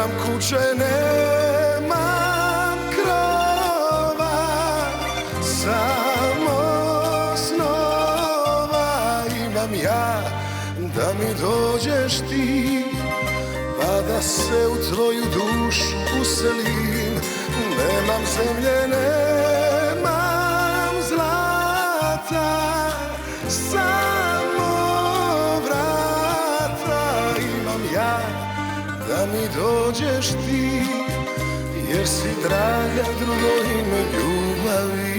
Nemam kuće, nemam krova, samo snova imam ja, da mi dođeš ti, pa da se u tvoju dušu uselim. Nemam zemlje, nemam zlata, samo vrata imam ja, da mi dođeš ti, jer si draga drugo ime ljubavi.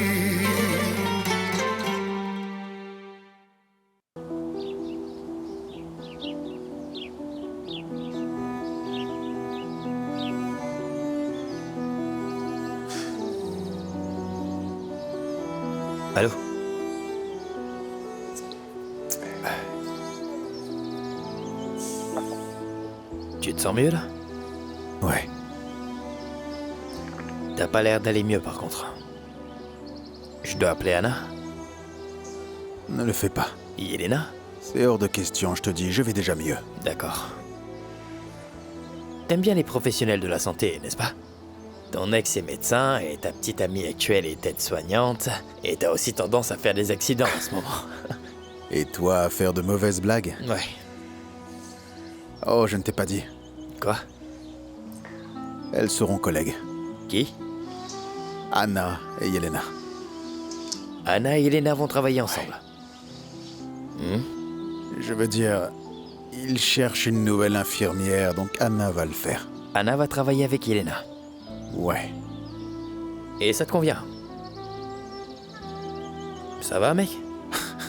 Allô? Tu te sens mieux là? Ouais. T'as pas l'air d'aller mieux par contre. Je dois appeler Anna? Ne le fais pas. Yelena? C'est hors de question, je te dis, je vais déjà mieux. D'accord. T'aimes bien les professionnels de la santé, n'est-ce pas? Ton ex est médecin et ta petite amie actuelle est aide-soignante. Et t'as aussi tendance à faire des accidents en ce moment. Et toi, à faire de mauvaises blagues? Ouais. Oh, je ne t'ai pas dit. Quoi? Elles seront collègues. Qui? Anna et Yelena. Anna et Yelena vont travailler ensemble. Je veux dire, ils cherchent une nouvelle infirmière, donc Anna va le faire. Anna va travailler avec Yelena. Ouais. Et ça te convient? Ça va, mec?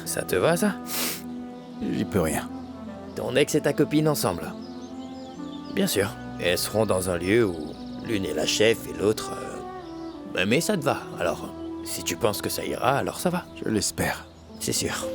Ça te va, ça? J'y peux rien. Ton ex et ta copine ensemble. Bien sûr. Et elles seront dans un lieu où l'une est la chef et l'autre... Mais ça te va, alors... Si tu penses que ça ira, alors ça va. Je l'espère. C'est sûr.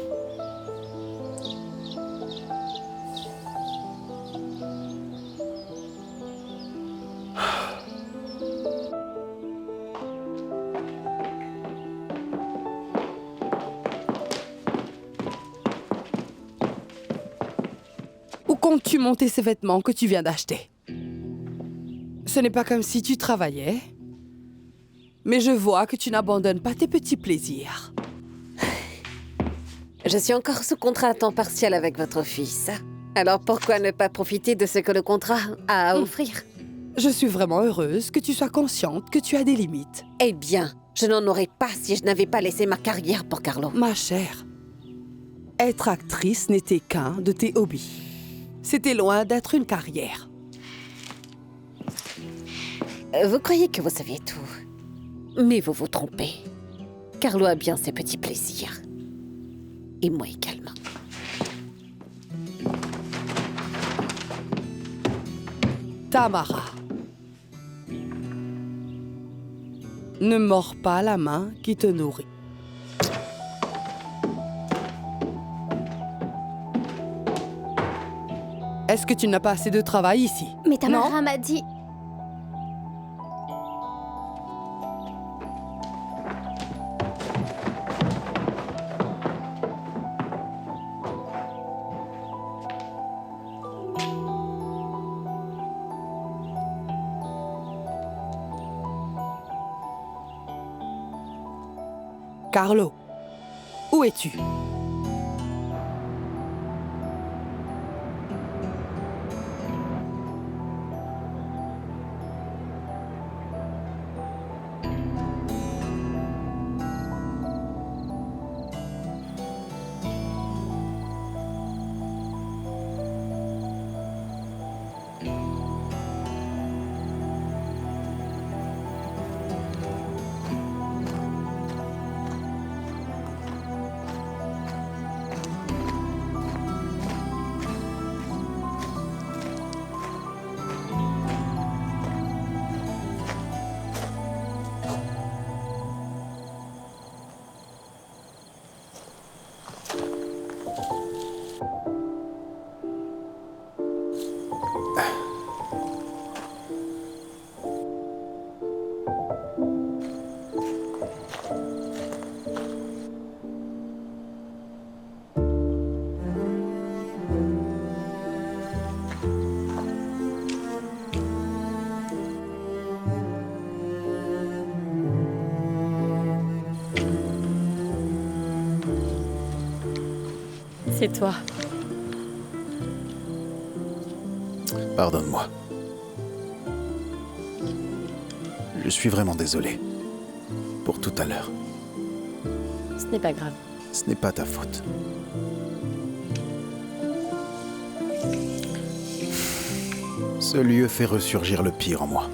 Où comptes-tu monter ces vêtements que tu viens d'acheter? Ce n'est pas comme si tu travaillais. Mais je vois que tu n'abandonnes pas tes petits plaisirs. Je suis encore sous contrat à temps partiel avec votre fils. Alors pourquoi ne pas profiter de ce que le contrat a à offrir? Je suis vraiment heureuse que tu sois consciente que tu as des limites. Eh bien, je n'en aurais pas si je n'avais pas laissé ma carrière pour Carlo. Ma chère, être actrice n'était qu'un de tes hobbies. C'était loin d'être une carrière. Vous croyez que vous saviez tout. Mais vous vous trompez. Carlo a bien ses petits plaisirs. Et moi également. Tamara. Ne mords pas la main qui te nourrit. Est-ce que tu n'as pas assez de travail ici? Mais Tamara m'a dit... Carlo, où es-tu? C'est toi. Pardonne-moi. Je suis vraiment désolé. Pour tout à l'heure. Ce n'est pas grave. Ce n'est pas ta faute. Ce lieu fait ressurgir le pire en moi.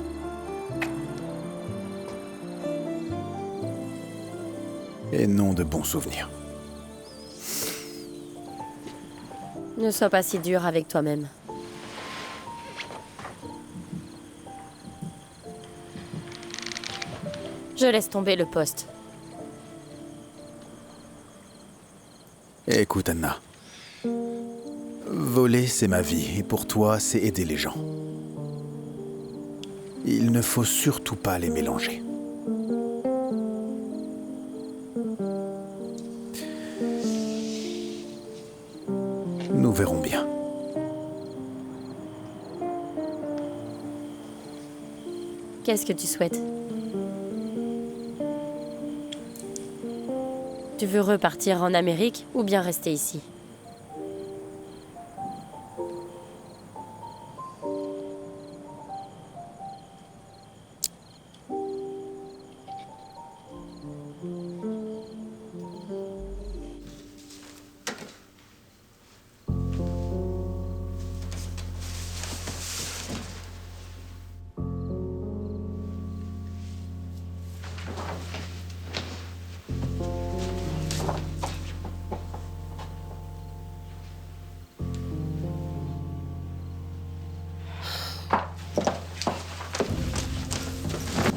Et non de bons souvenirs. Ne sois pas si dur avec toi-même. Je laisse tomber le poste. Écoute, Anna. Voler, c'est ma vie, et pour toi, c'est aider les gens. Il ne faut surtout pas les mélanger. Nous verrons bien. Qu'est-ce que tu souhaites? Tu veux repartir en Amérique ou bien rester ici?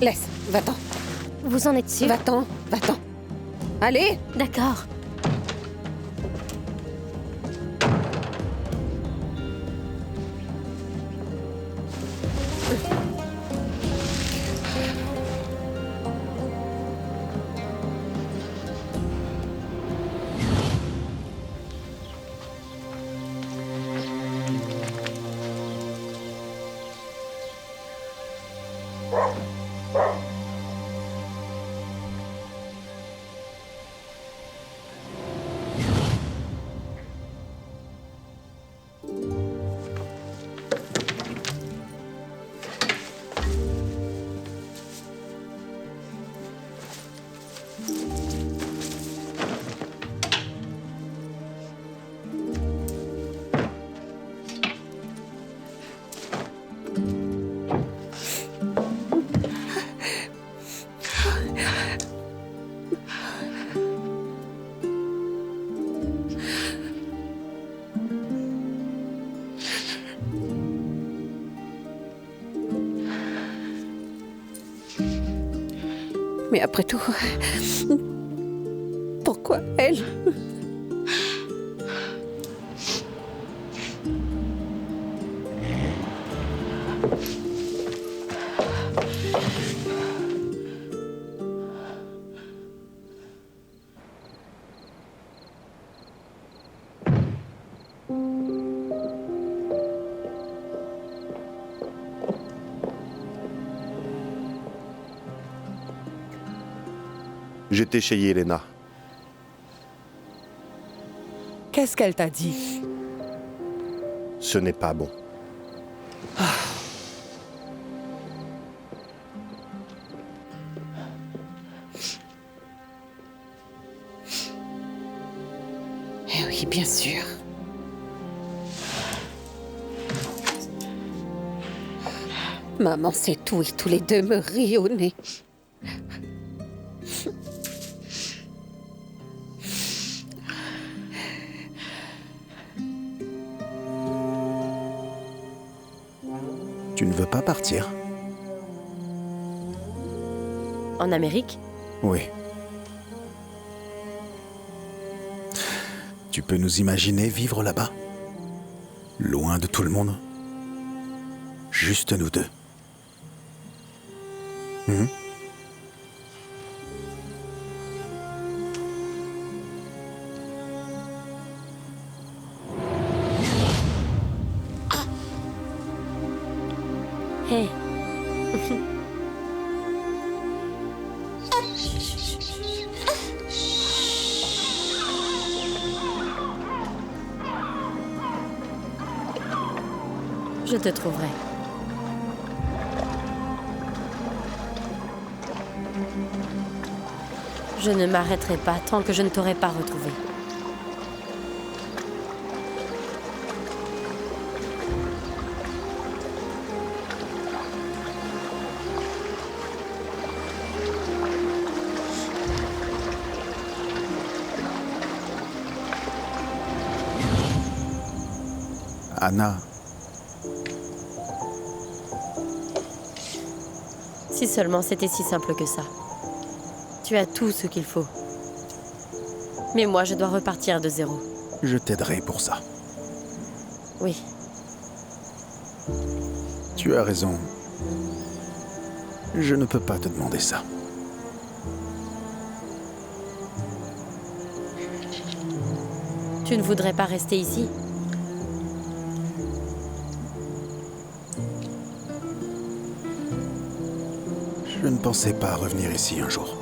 Laisse, va-t'en. Vous en êtes sûr? Va-t'en, va-t'en. Allez! D'accord. Mais après tout, pourquoi elle? J'étais chez Yelena. Qu'est-ce qu'elle t'a dit? Ce n'est pas bon. Eh oui, bien sûr. Maman sait tout et tous les deux me rient au nez. Tu ne veux pas partir? En Amérique? Oui. Tu peux nous imaginer vivre là-bas? Loin de tout le monde? Juste nous deux. Mhm. Hé. Je te trouverai. Je ne m'arrêterai pas tant que je ne t'aurai pas retrouvé. Anna, Si seulement c'était si simple que ça. Tu as tout ce qu'il faut. Mais moi, je dois repartir de zéro. je t'aiderai pour ça. Oui, Tu as raison. Je ne peux pas te demander ça. tu ne voudrais pas rester ici? Je ne pensais pas revenir ici un jour.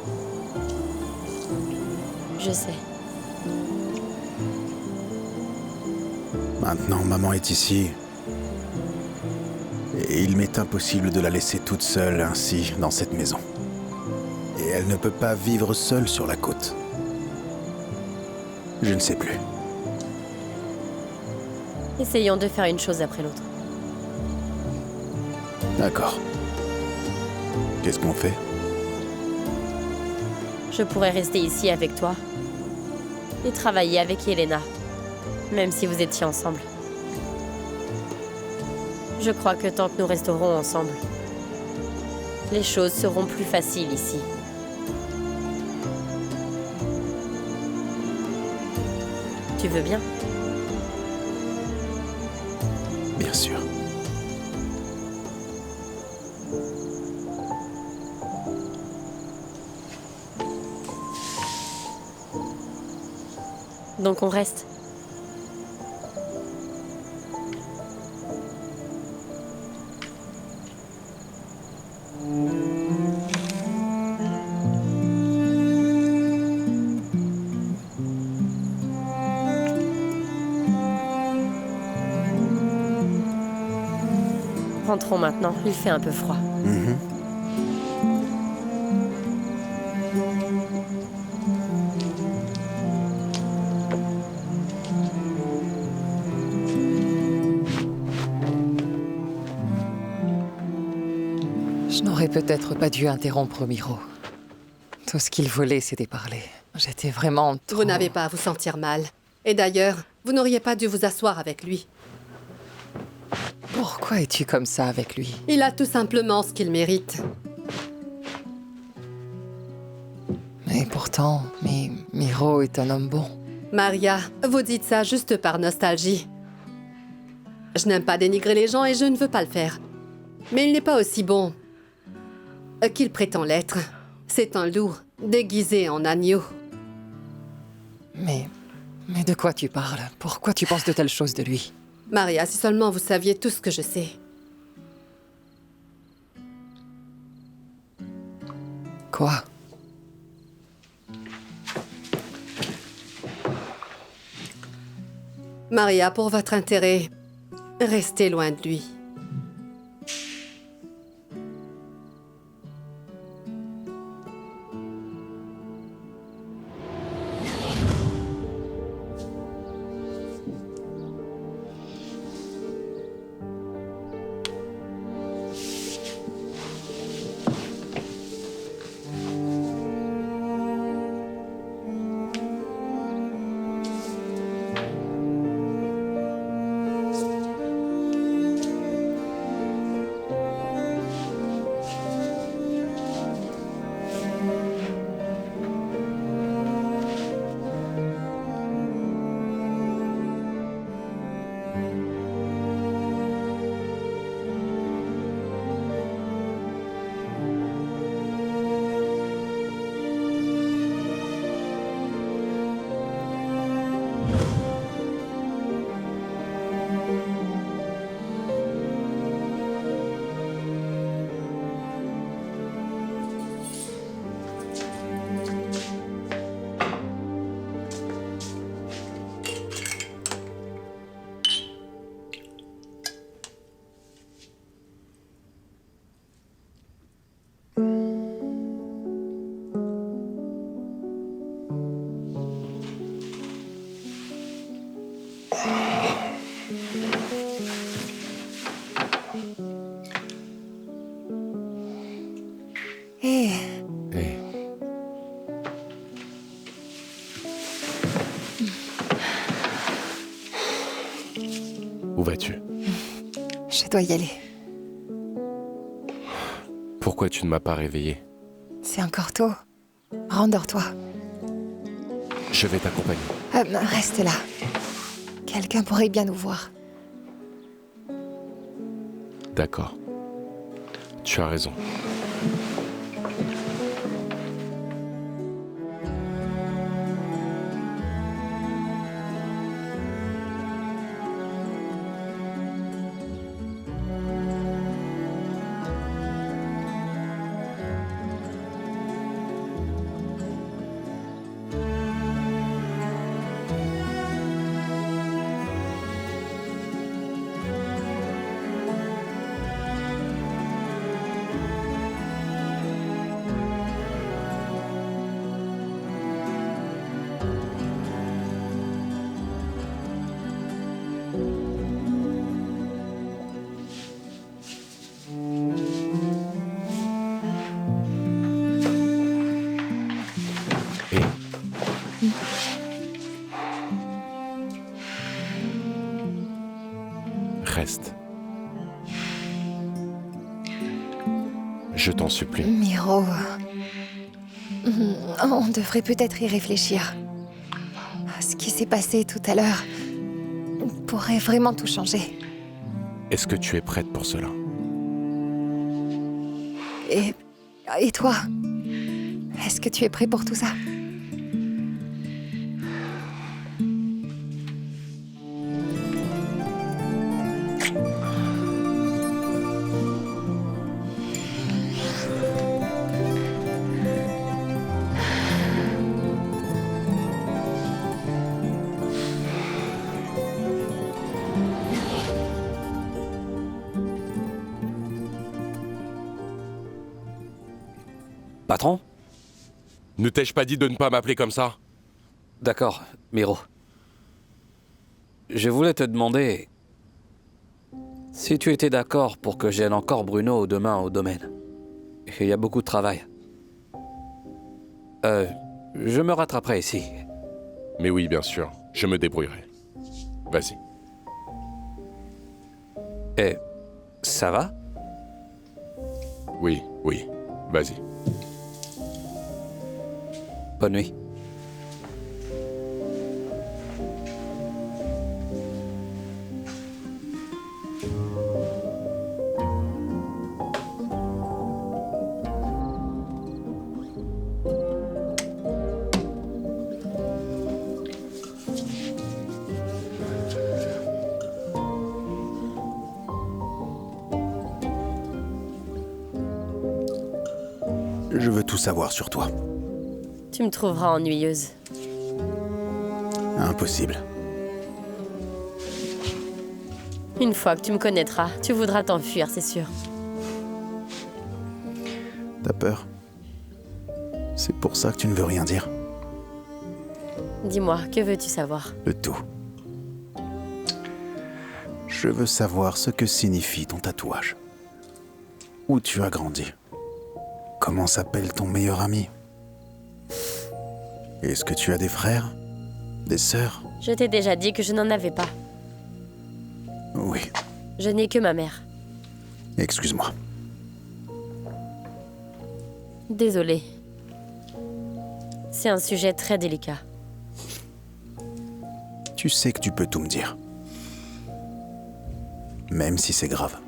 Je sais. Maintenant, maman est ici. Et il m'est impossible de la laisser toute seule ainsi dans cette maison. Et elle ne peut pas vivre seule sur la côte. Je ne sais plus. Essayons de faire une chose après l'autre. D'accord. Qu'est-ce qu'on fait? Je pourrais rester ici avec toi et travailler avec Elena, même si vous étiez ensemble. Je crois que tant que nous resterons ensemble, les choses seront plus faciles ici. Tu veux bien? Bien sûr. Donc on reste. Rentrons maintenant, il fait un peu froid. Je n'aurais peut-être pas dû interrompre Miro. Tout ce qu'il voulait, c'était parler. J'étais vraiment trop... Vous n'avez pas à vous sentir mal. Et d'ailleurs, vous n'auriez pas dû vous asseoir avec lui. Pourquoi es-tu comme ça avec lui? Il a tout simplement ce qu'il mérite. Et pourtant, Miro est un homme bon. Maria, vous dites ça juste par nostalgie. Je n'aime pas dénigrer les gens et je ne veux pas le faire. Mais il n'est pas aussi bon qu'il prétend l'être. C'est un loup déguisé en agneau. Mais de quoi tu parles? Pourquoi tu penses de telles choses de lui? Maria, si seulement vous saviez tout ce que je sais. Quoi? Maria, pour votre intérêt, restez loin de lui. Où vas-tu? Je dois y aller. Pourquoi tu ne m'as pas réveillé? C'est encore tôt. Rendors-toi. Je vais t'accompagner. Reste là. Quelqu'un pourrait bien nous voir. D'accord. Tu as raison. Reste. Je t'en supplie. Miro... On devrait peut-être y réfléchir. Ce qui s'est passé tout à l'heure pourrait vraiment tout changer. Est-ce que tu es prête pour cela? Et toi? Est-ce que tu es prêt pour tout ça? Patron? Ne t'ai-je pas dit de ne pas m'appeler comme ça? D'accord, Miro. Je voulais te demander si tu étais d'accord pour que j'aide encore Bruno demain au domaine. Il y a beaucoup de travail. Je me rattraperai ici. Mais oui, bien sûr. Je me débrouillerai. Vas-y. Et ça va? Oui, oui. Vas-y. Bonne nuit. Je veux tout savoir sur toi. Tu me trouveras ennuyeuse. Impossible. Une fois que tu me connaîtras, tu voudras t'enfuir, c'est sûr. T'as peur? C'est pour ça que tu ne veux rien dire? Dis-moi, que veux-tu savoir? Le tout. Je veux savoir ce que signifie ton tatouage. Où tu as grandi. Comment s'appelle ton meilleur ami? Est-ce que tu as des frères? Des sœurs? Je t'ai déjà dit que je n'en avais pas. Oui, Je n'ai que ma mère. excuse-moi. Désolée. C'est un sujet très délicat. Tu sais que tu peux tout me dire. Même si c'est grave.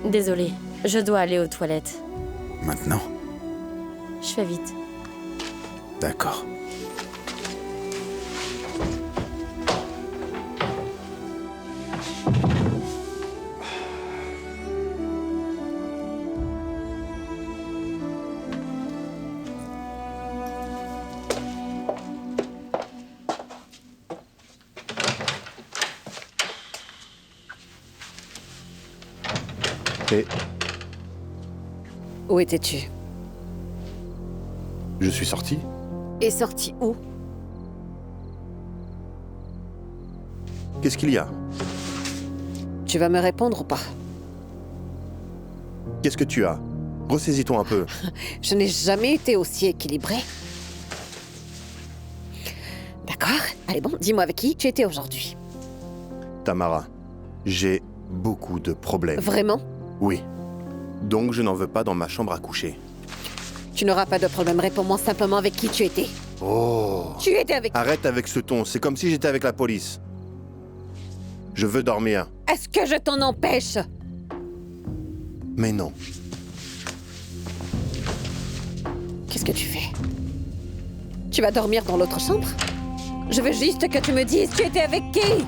Désolée, je dois aller aux toilettes. Maintenant? Je fais vite. D'accord. Et Où étais-tu? je suis sorti. Et sorti où? Qu'est-ce qu'il y a? Tu vas me répondre ou pas? Qu'est-ce que tu as? Ressaisis-toi un peu. Je n'ai jamais été aussi équilibrée. D'accord. Allez bon, dis-moi avec qui tu étais aujourd'hui. Tamara, j'ai beaucoup de problèmes. Vraiment? Oui. Donc je n'en veux pas dans ma chambre à coucher. Tu n'auras pas de problème, réponds-moi simplement avec qui tu étais. Oh! Tu étais avec... Arrête avec ce ton, c'est comme si j'étais avec la police. Je veux dormir. Est-ce que je t'en empêche? Mais non. Qu'est-ce que tu fais? Tu vas dormir dans l'autre chambre? Je veux juste que tu me dises tu étais avec qui?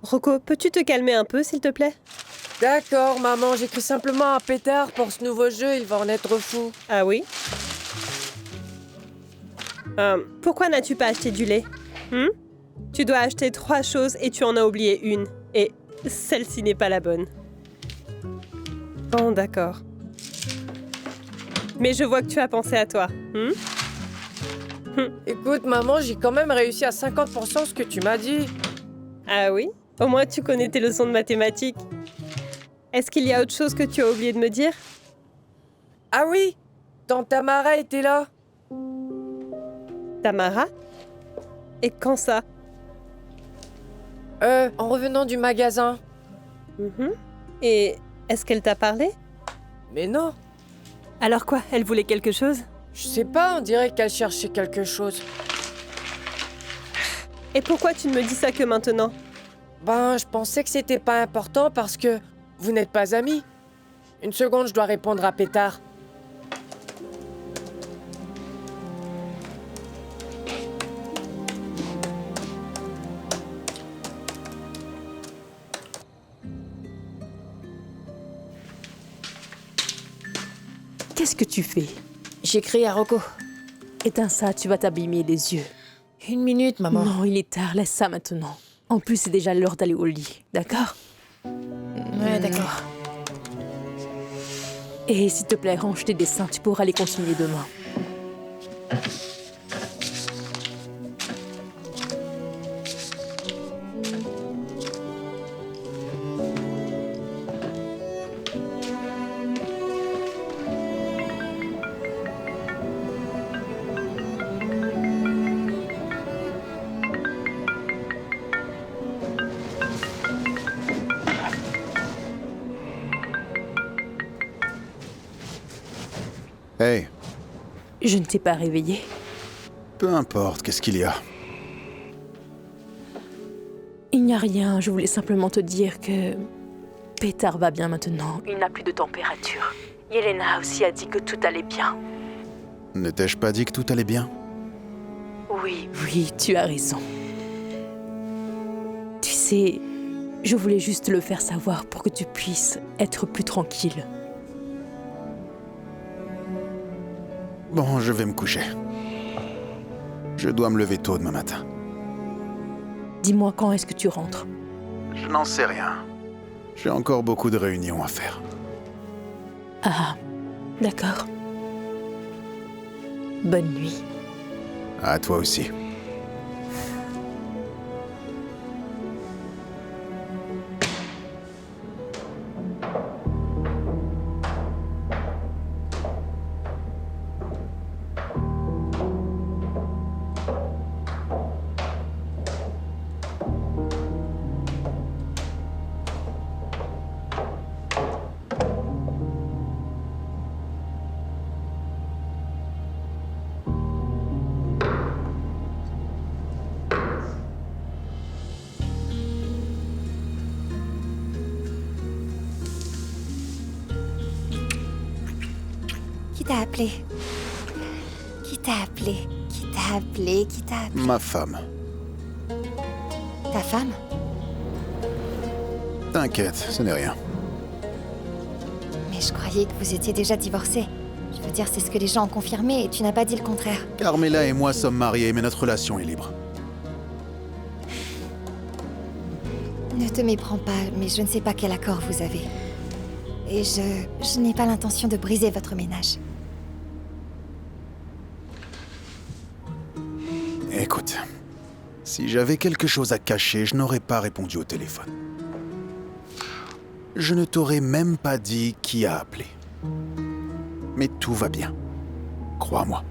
Rocco, peux-tu te calmer un peu, s'il te plaît? D'accord, maman, j'écris simplement à Petar pour ce nouveau jeu, il va en être fou. Ah oui? Pourquoi n'as-tu pas acheté du lait? Tu dois acheter 3 choses et tu en as oublié une. Et celle-ci n'est pas la bonne. Bon, d'accord. Mais je vois que tu as pensé à toi. Écoute, maman, j'ai quand même réussi à 50% ce que tu m'as dit. Ah oui? Au moins, tu connais tes leçons de mathématiques. Est-ce qu'il y a autre chose que tu as oublié de me dire? Ah oui, Tante Tamara était là. Tamara? Et quand ça? En revenant du magasin. Et est-ce qu'elle t'a parlé? Mais non. Alors quoi? Elle voulait quelque chose? Je sais pas, on dirait qu'elle cherchait quelque chose. Et pourquoi tu ne me dis ça que maintenant? Ben, je pensais que c'était pas important parce que vous n'êtes pas amis. Une seconde, je dois répondre à Petar. Qu'est-ce que tu fais? J'écris à Rocco. Éteins ça, tu vas t'abîmer les yeux. 1 minute, maman. Non, il est tard, laisse ça maintenant. En plus, c'est déjà l'heure d'aller au lit, d'accord? Ouais, d'accord. Et s'il te plaît, range tes dessins, tu pourras les continuer demain. Hey, Je ne t'ai pas réveillé. peu importe, qu'est-ce qu'il y a? Il n'y a rien, je voulais simplement te dire que... Petar va bien maintenant, il n'a plus de température. Yelena aussi a dit que tout allait bien. Ne t'ai-je pas dit que tout allait bien? Oui, tu as raison. Tu sais, je voulais juste le faire savoir pour que tu puisses être plus tranquille. Bon, je vais me coucher. Je dois me lever tôt demain matin. Dis-moi quand est-ce que tu rentres? Je n'en sais rien. J'ai encore beaucoup de réunions à faire. Ah, d'accord. Bonne nuit. À toi aussi. Qui t'a appelé? Qui t'a appelé? Qui t'a appelé? Qui t'a appelé? Ma femme. Ta femme? T'inquiète, ce n'est rien. Mais je croyais que vous étiez déjà divorcés. Je veux dire, c'est ce que les gens ont confirmé et tu n'as pas dit le contraire. Carmela et moi sommes mariés, mais notre relation est libre. Ne te méprends pas, mais je ne sais pas quel accord vous avez. Et je n'ai pas l'intention de briser votre ménage. Écoute, si j'avais quelque chose à cacher, je n'aurais pas répondu au téléphone. Je ne t'aurais même pas dit qui a appelé. Mais tout va bien. Crois-moi.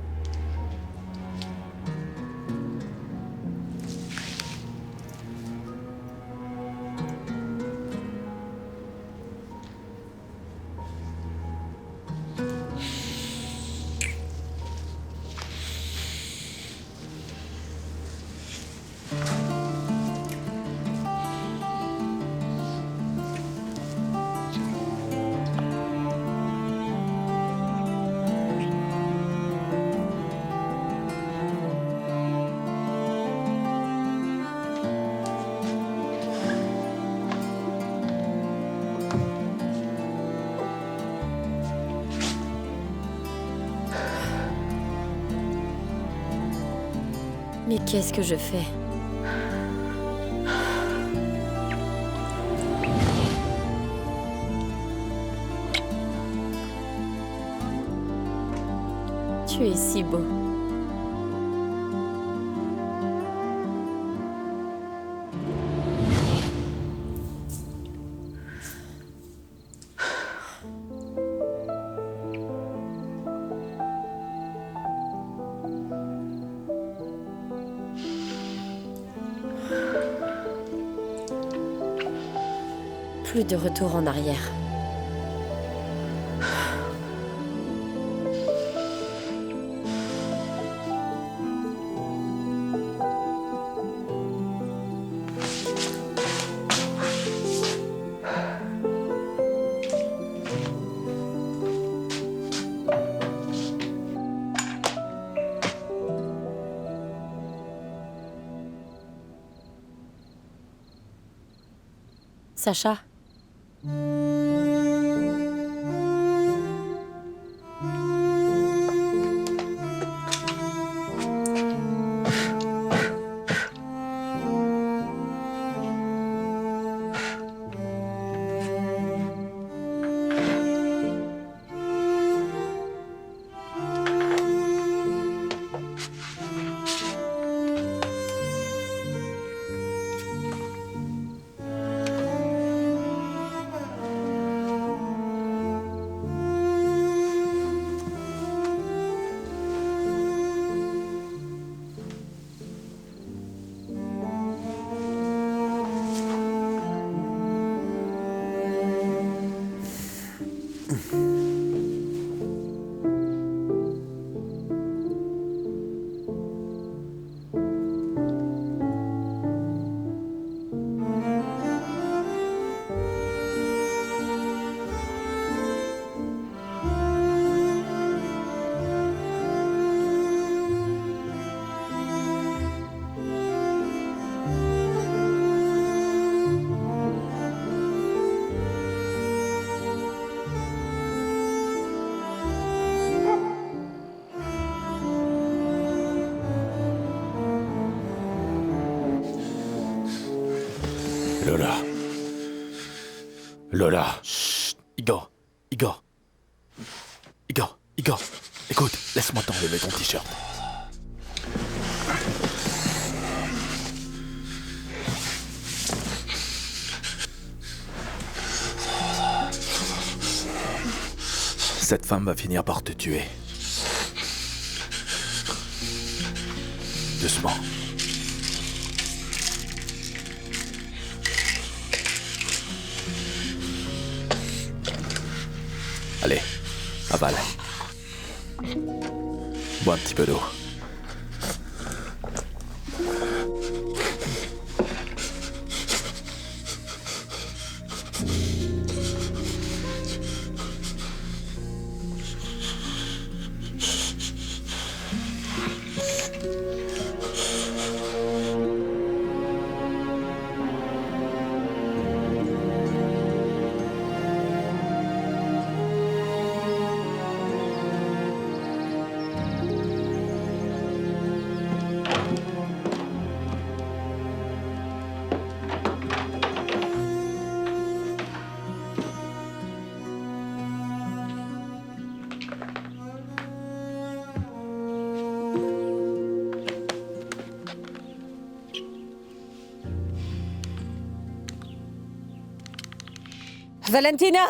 Mais qu'est-ce que je fais? Tu es si beau. Plus de retour en arrière. Sacha? Lola. Lola. Chut. Igor. Igor. Igor. Igor. Écoute, laisse-moi t'enlever ton t-shirt. Cette femme va finir par te tuer. Doucement. Allez, avale. Bois un petit peu d'eau. Valentina!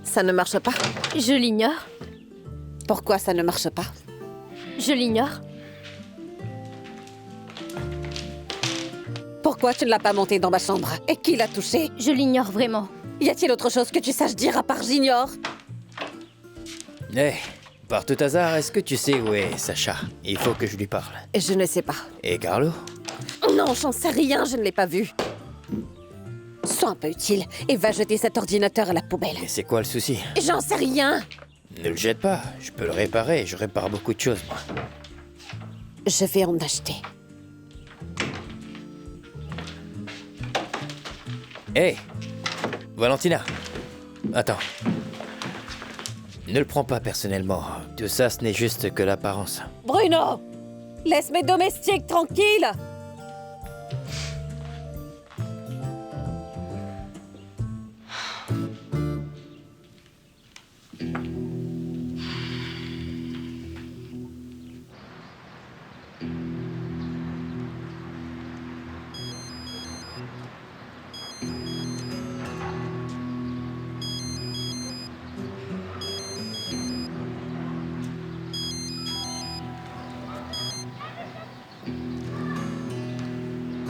Ça ne marche pas? Je l'ignore. Pourquoi ça ne marche pas? Je l'ignore. Pourquoi tu ne l'as pas monté dans ma chambre? Et qui l'a touché? Je l'ignore vraiment. Y a-t-il autre chose que tu saches dire à part j'ignore? Eh, par tout hasard, est-ce que tu sais où est Sacha? Il faut que je lui parle. Je ne sais pas. Et Carlo? Non, j'en sais rien, je ne l'ai pas vu. Sois un peu utile et va jeter cet ordinateur à la poubelle. Et c'est quoi le souci? J'en sais rien. Ne le jette pas, je peux le réparer, je répare beaucoup de choses, moi. Je vais en acheter. Hé Valentina, attends. Ne le prends pas personnellement, tout ça ce n'est juste que l'apparence. Bruno! Laisse mes domestiques tranquilles!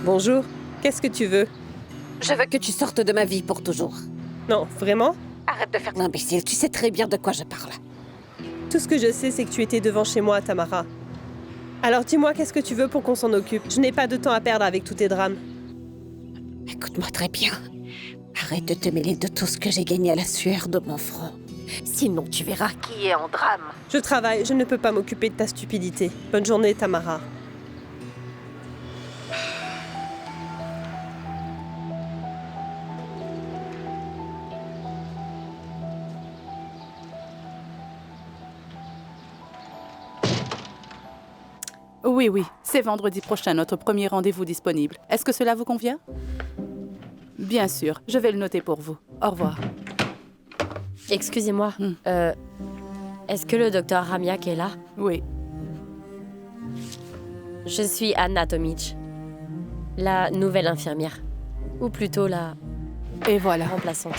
Bonjour, qu'est-ce que tu veux? Je veux que tu sortes de ma vie pour toujours. Non, vraiment? Arrête de faire l'imbécile, tu sais très bien de quoi je parle. Tout ce que je sais, c'est que tu étais devant chez moi, Tamara. Alors dis-moi, qu'est-ce que tu veux pour qu'on s'en occupe? Je n'ai pas de temps à perdre avec tous tes drames. Écoute-moi très bien. Arrête de te mêler de tout ce que j'ai gagné à la sueur de mon front. Sinon, tu verras qui est en drame. Je travaille, je ne peux pas m'occuper de ta stupidité. Bonne journée, Tamara. Oui, c'est vendredi prochain, notre premier rendez-vous disponible. Est-ce que cela vous convient? Bien sûr, je vais le noter pour vous. Au revoir. Excusez-moi, est-ce que le docteur Ramiak est là? Oui. Je suis Anna Tomic, la nouvelle infirmière. Ou plutôt la... Et voilà. Remplaçante.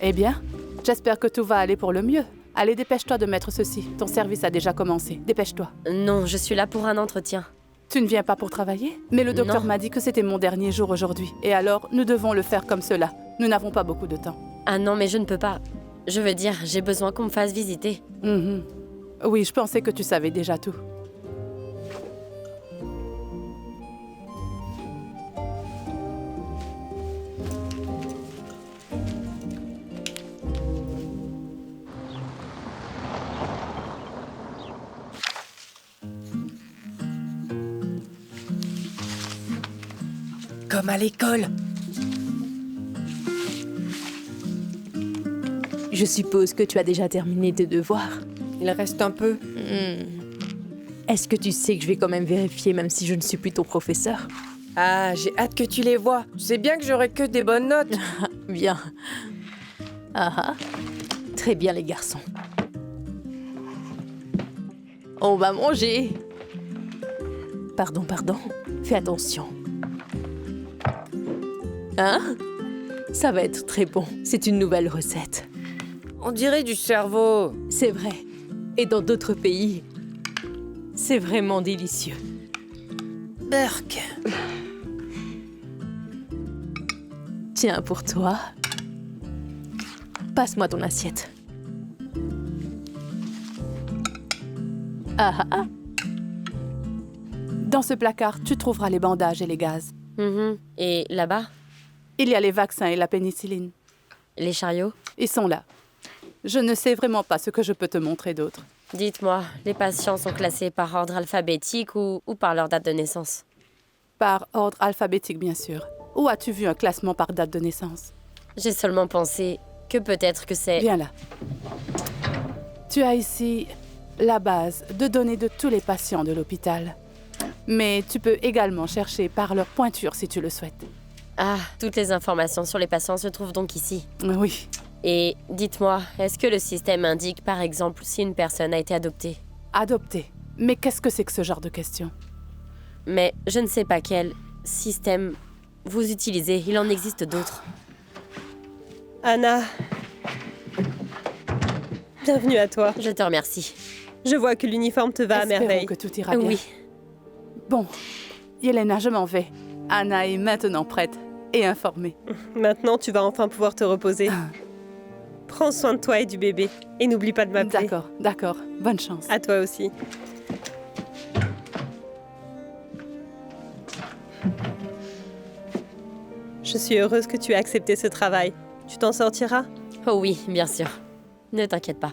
Eh bien, j'espère que tout va aller pour le mieux. Allez, dépêche-toi de mettre ceci. Ton service a déjà commencé. Dépêche-toi. Non, je suis là pour un entretien. Tu ne viens pas pour travailler? Mais le docteur m'a dit que c'était mon dernier jour aujourd'hui. Et alors, nous devons le faire comme cela. Nous n'avons pas beaucoup de temps. Ah non, mais je ne peux pas. Je veux dire, j'ai besoin qu'on me fasse visiter. Oui, je pensais que tu savais déjà tout. Comme à l'école. Je suppose que tu as déjà terminé tes devoirs. Il reste un peu. Est-ce que tu sais que je vais quand même vérifier même si je ne suis plus ton professeur? Ah, j'ai hâte que tu les vois. Je sais bien que j'aurai que des bonnes notes. Bien. Ah. Très bien les garçons. On va manger. Pardon. Fais attention. Hein? Ça va être très bon. C'est une nouvelle recette. On dirait du cerveau. C'est vrai. Et dans d'autres pays, c'est vraiment délicieux. Burk. Tiens, pour toi. Passe-moi ton assiette. Ah. Dans ce placard, tu trouveras les bandages et les gaz. Et là-bas? Il y a les vaccins et la pénicilline. Les chariots? Ils sont là. Je ne sais vraiment pas ce que je peux te montrer d'autre. Dites-moi, les patients sont classés par ordre alphabétique ou par leur date de naissance? Par ordre alphabétique, bien sûr. Où as-tu vu un classement par date de naissance? J'ai seulement pensé que peut-être que c'est... Viens là. Tu as ici la base de données de tous les patients de l'hôpital. Mais tu peux également chercher par leur pointure si tu le souhaites. Ah, toutes les informations sur les patients se trouvent donc ici. Oui. Et dites-moi, est-ce que le système indique, par exemple, si une personne a été adoptée? Adoptée? Mais qu'est-ce que c'est que ce genre de question? Mais je ne sais pas quel système vous utilisez. Il en existe d'autres. Anna. Bienvenue à toi. Je te remercie. Je vois que l'uniforme te va à Espérons merveille. que tout ira bien. Oui. Bon, Yelena, je m'en vais. Anna est maintenant prête et informée. Maintenant, tu vas enfin pouvoir te reposer. Prends soin de toi et du bébé. Et n'oublie pas de m'appeler. D'accord, d'accord. Bonne chance. À toi aussi. Je suis heureuse que tu aies accepté ce travail. Tu t'en sortiras? Oh oui, bien sûr. Ne t'inquiète pas.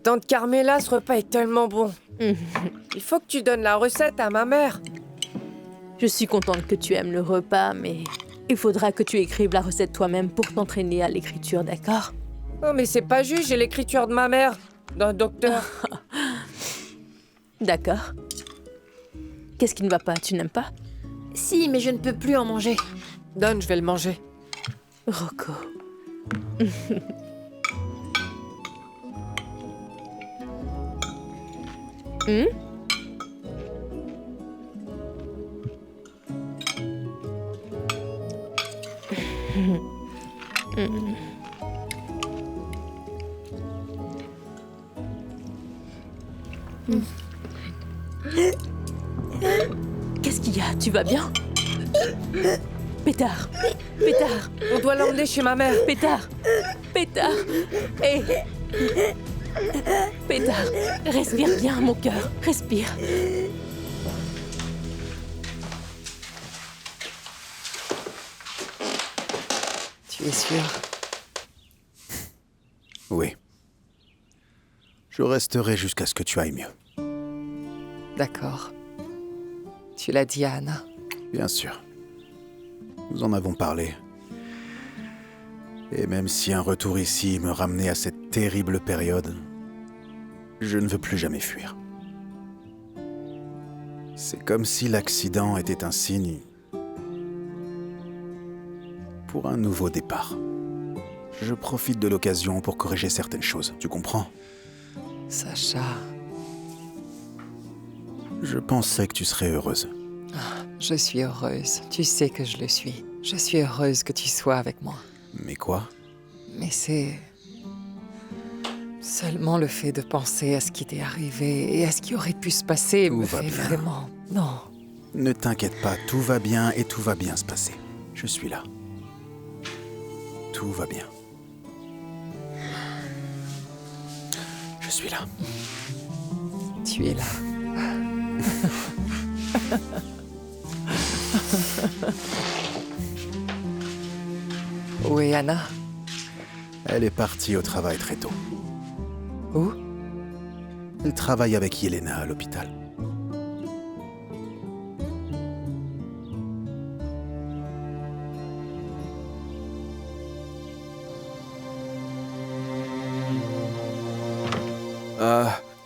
Tante Carmela, ce repas est tellement bon. Il faut que tu donnes la recette à ma mère. Je suis contente que tu aimes le repas, mais il faudra que tu écrives la recette toi-même pour t'entraîner à l'écriture, d'accord? Oh, mais c'est pas juste, j'ai l'écriture de ma mère, d'un docteur. D'accord. Qu'est-ce qui ne va pas? Tu n'aimes pas? Si, mais je ne peux plus en manger. Donne, je vais le manger. Rocco. Qu'est-ce qu'il y a? Tu vas bien? Pétard! Pétard! On doit l'emmener chez ma mère. Pétard! Pétard! Hé! Pétard! Respire bien, mon cœur. Respire. Tu es sûr? Oui. Je resterai jusqu'à ce que tu ailles mieux. D'accord. Tu l'as dit à Anna? Bien sûr. Nous en avons parlé. Et même si un retour ici me ramenait à cette terrible période, je ne veux plus jamais fuir. C'est comme si l'accident était un signe pour un nouveau départ. Je profite de l'occasion pour corriger certaines choses, tu comprends? Sacha... Je pensais que tu serais heureuse. Je suis heureuse. Tu sais que je le suis. Je suis heureuse que tu sois avec moi. Mais quoi? Mais c'est... seulement le fait de penser à ce qui t'est arrivé et à ce qui aurait pu se passer me fait vraiment... Non. Ne t'inquiète pas, tout va bien et tout va bien se passer. Je suis là. Tout va bien. Je suis là. Tu es là. Où est Anna? Elle est partie au travail très tôt. Où? Elle travaille avec Yelena à l'hôpital.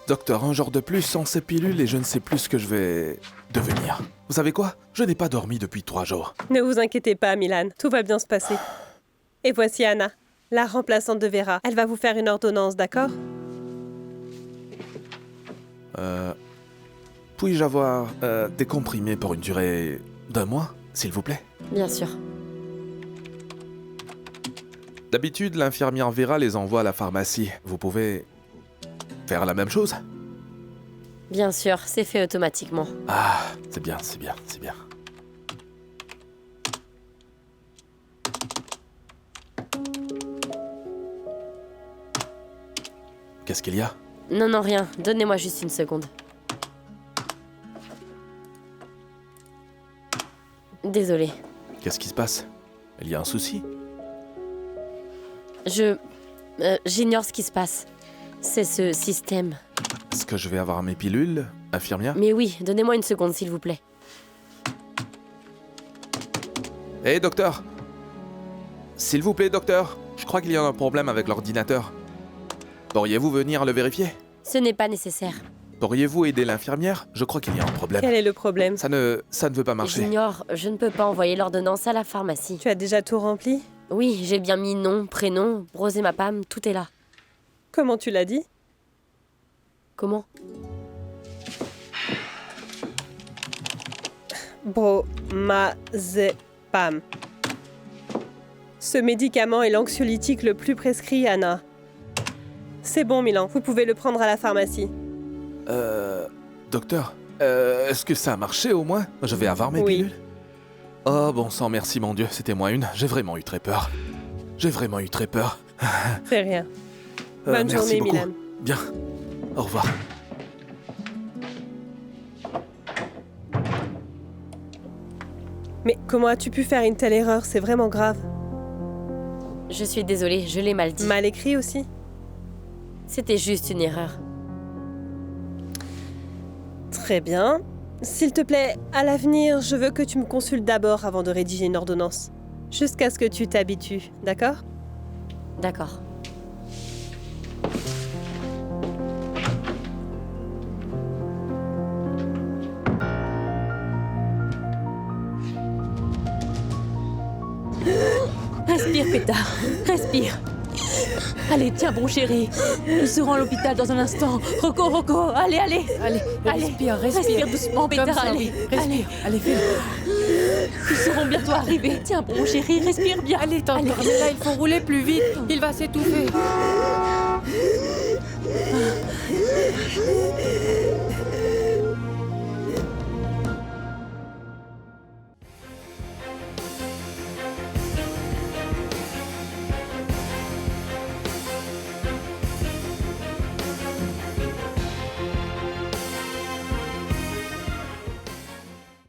Docteur, un jour de plus sans ces pilules et je ne sais plus ce que je vais devenir. Vous savez quoi? Je n'ai pas dormi depuis 3 jours. Ne vous inquiétez pas, Milan. Tout va bien se passer. Et voici Anna, la remplaçante de Vera. Elle va vous faire une ordonnance, d'accord? Puis-je avoir des comprimés pour une durée d'1 mois, s'il vous plaît? Bien sûr. D'habitude, l'infirmière Vera les envoie à la pharmacie. Vous pouvez faire la même chose? Bien sûr, c'est fait automatiquement. Ah, c'est bien, c'est bien, c'est bien. Qu'est-ce qu'il y a? Non, non, rien. Donnez-moi juste une seconde. Désolée. Qu'est-ce qui se passe? Il y a un souci? J'ignore ce qui se passe. C'est ce système. Est-ce que je vais avoir mes pilules, infirmière? Mais oui, donnez-moi une seconde, s'il vous plaît. Hé, docteur! S'il vous plaît, docteur, je crois qu'il y a un problème avec l'ordinateur. Pourriez-vous venir le vérifier? Ce n'est pas nécessaire. Pourriez-vous aider l'infirmière? Je crois qu'il y a un problème. Quel est le problème? Ça ne veut pas marcher. J'ignore, je ne peux pas envoyer l'ordonnance à la pharmacie. Tu as déjà tout rempli? Oui, j'ai bien mis nom, prénom, Brozémapam, tout est là. Comment tu l'as dit? Comment? Bromazepam. Ce médicament est l'anxiolytique le plus prescrit, Anna. C'est bon, Milan, vous pouvez le prendre à la pharmacie. Docteur, est-ce que ça a marché au moins? Je vais avoir mes pilules. Oh, bon sang, merci mon Dieu, c'était moi une. J'ai vraiment eu très peur. J'ai vraiment eu très peur. C'est rien. Bonne merci journée, beaucoup. Milan. Bien. Au revoir. Mais comment as-tu pu faire une telle erreur? C'est vraiment grave. Je suis désolée, je l'ai mal dit. Mal écrit aussi? C'était juste une erreur. Très bien. S'il te plaît, à l'avenir, je veux que tu me consultes d'abord avant de rédiger une ordonnance. Jusqu'à ce que tu t'habitues, d'accord? D'accord. Respire, Pétard. Respire. Allez, tiens bon, chéri. Nous serons à l'hôpital dans un instant. Rocco, allez. Allez, Respire. Respire doucement, Pétard, Comme ça, allez. oui. Respire. Allez, fais-le. Nous serons bientôt arrivés. Tiens bon, chéri, respire bien. Allez, tante Carmela, il faut rouler plus vite. Il va s'étouffer.